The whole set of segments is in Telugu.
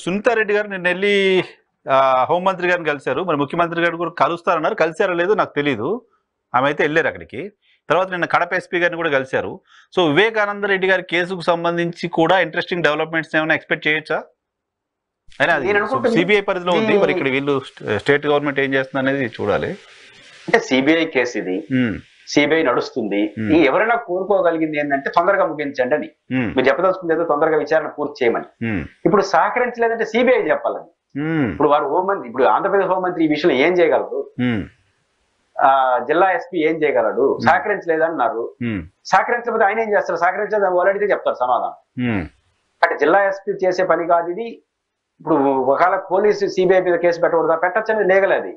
సునీతారెడ్డి గారు నిన్న వెళ్ళి హోంమంత్రి గారిని కలిశారు. మరి ముఖ్యమంత్రి గారు కూడా కలుస్తారన్నారు. కలిశారో లేదో నాకు తెలీదు. ఆమె అయితే వెళ్ళారు అక్కడికి. తర్వాత నిన్న కడప ఎస్పీ గారిని కూడా కలిశారు. సో వివేకానంద రెడ్డి గారి కేసుకు సంబంధించి కూడా ఇంట్రెస్టింగ్ డెవలప్మెంట్స్ ఏమైనా ఎక్స్పెక్ట్ చేయొచ్చా? అయినా సిబిఐ పరిధిలో ఉంది. మరి ఇక్కడ వీళ్ళు స్టేట్ గవర్నమెంట్ ఏం చేస్తుంది అనేది చూడాలి. అంటే సిబిఐ కేసు ఇది, సిబిఐ నడుస్తుంది. ఈ ఎవరైనా కోరుకోగలిగింది ఏంటంటే తొందరగా ముగించండి అని. మీరు చెప్పదలుచుకుంది ఏదో తొందరగా విచారణ పూర్తి చేయమని. ఇప్పుడు సహకరించలేదంటే సిబిఐ చెప్పాలని. ఇప్పుడు వారు హోంమంత్రి, ఇప్పుడు ఆంధ్రప్రదేశ్ హోంమంత్రి ఈ విషయంలో ఏం చేయగలరు? జిల్లా ఎస్పీ ఏం చేయగలడు? సహకరించలేదన్నారు. సహకరించకపోతే ఆయన ఏం చేస్తారు? సహకరించలేదు వాళ్ళడితే చెప్తారు సమాధానం. అంటే జిల్లా ఎస్పీ చేసే పని కాదు ఇది. ఇప్పుడు ఒకవేళ పోలీసు సిబిఐ మీద కేసు పెట్టకూడదా? పెట్టచ్చని లీగల్ అది.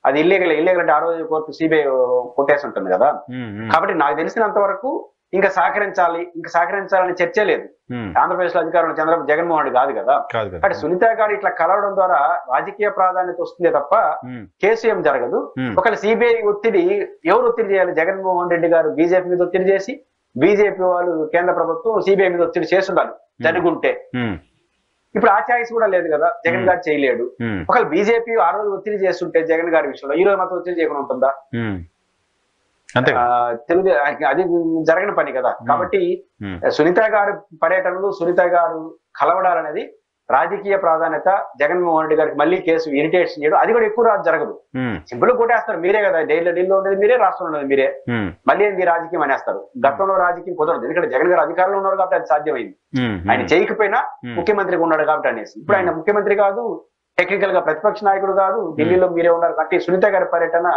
అది ఇల్లీగల్. ఇల్లీగల్ అంటే ఆ రోజు కోర్టు సిబిఐ కొట్టేసి ఉంటుంది కదా. కాబట్టి నాకు తెలిసినంత వరకు ఇంకా సహకరించాలని చర్చే లేదు. ఆంధ్రప్రదేశ్ లో అధికారంలో జగన్మోహన్ రెడ్డి కాదు కదా. అంటే సునీత గారు ఇట్లా కలవడం ద్వారా రాజకీయ ప్రాధాన్యత వస్తుందే తప్ప కేసు ఏం జరగదు. ఒకవేళ సిబిఐ ఒత్తిడి ఎవరు ఒత్తిడి చేయాలి? జగన్మోహన్ రెడ్డి గారు బీజేపీ మీద ఒత్తిడి చేసి, బీజేపీ వాళ్ళు కేంద్ర ప్రభుత్వం సిబిఐ మీద ఒత్తిడి చేసి ఉండాలి జరుగుంటే. ఇప్పుడు ఆ ఛాయిస్ కూడా లేదు కదా, జగన్ గారు చేయలేడు. ఒకవేళ బీజేపీ ఆ రోజు ఒత్తిడి చేస్తుంటే జగన్ గారి విషయంలో ఈ రోజు మాత్రం ఒత్తిడి చేయకుండా ఉంటుందా? తెలుగు అది జరగని పని కదా. కాబట్టి సునీత గారి పర్యటనలు, సునీత గారు కలవడాలనేది రాజకీయ ప్రాధాన్యత. జగన్మోహన్ రెడ్డి గారికి మళ్ళీ కేసు ఇరిటేషన్ చేయడం అది కూడా ఎక్కువ జరగదు. సింపుల్ కొట్టేస్తారు మీరే కదా. ఢిల్లీలో ఉండేది మీరే, రాష్ట్రంలో ఉండేది మీరే. మళ్ళీ ఏంది రాజకీయం అనేస్తారు. గతంలో రాజకీయం కుదరదు, ఎందుకంటే జగన్ గారు అధికారంలో ఉన్నారు కాబట్టి అది సాధ్యమైంది. ఆయన చేయకపోయినా ముఖ్యమంత్రిగా ఉన్నాడు కాబట్టి అనేసి. ఇప్పుడు ఆయన ముఖ్యమంత్రి కాదు, టెక్నికల్ గా ప్రతిపక్ష నాయకుడు కాదు, ఢిల్లీలో మీరే ఉన్నారు కాబట్టి సునీత గారి పర్యటన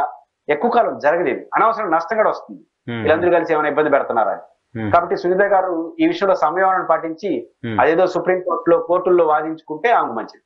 ఎక్కువ కాలం జరగలేదు. అనవసరం నష్టం కూడా వస్తుంది. వీళ్ళందరూ కలిసి ఏమైనా ఇబ్బంది పెడుతున్నారా? కాబట్టి సునీత గారు ఈ విషయంలో సంయమనం పాటించి అదేదో సుప్రీం కోర్టుల్లో వాదించుకుంటే ఆమెకు మంచిది.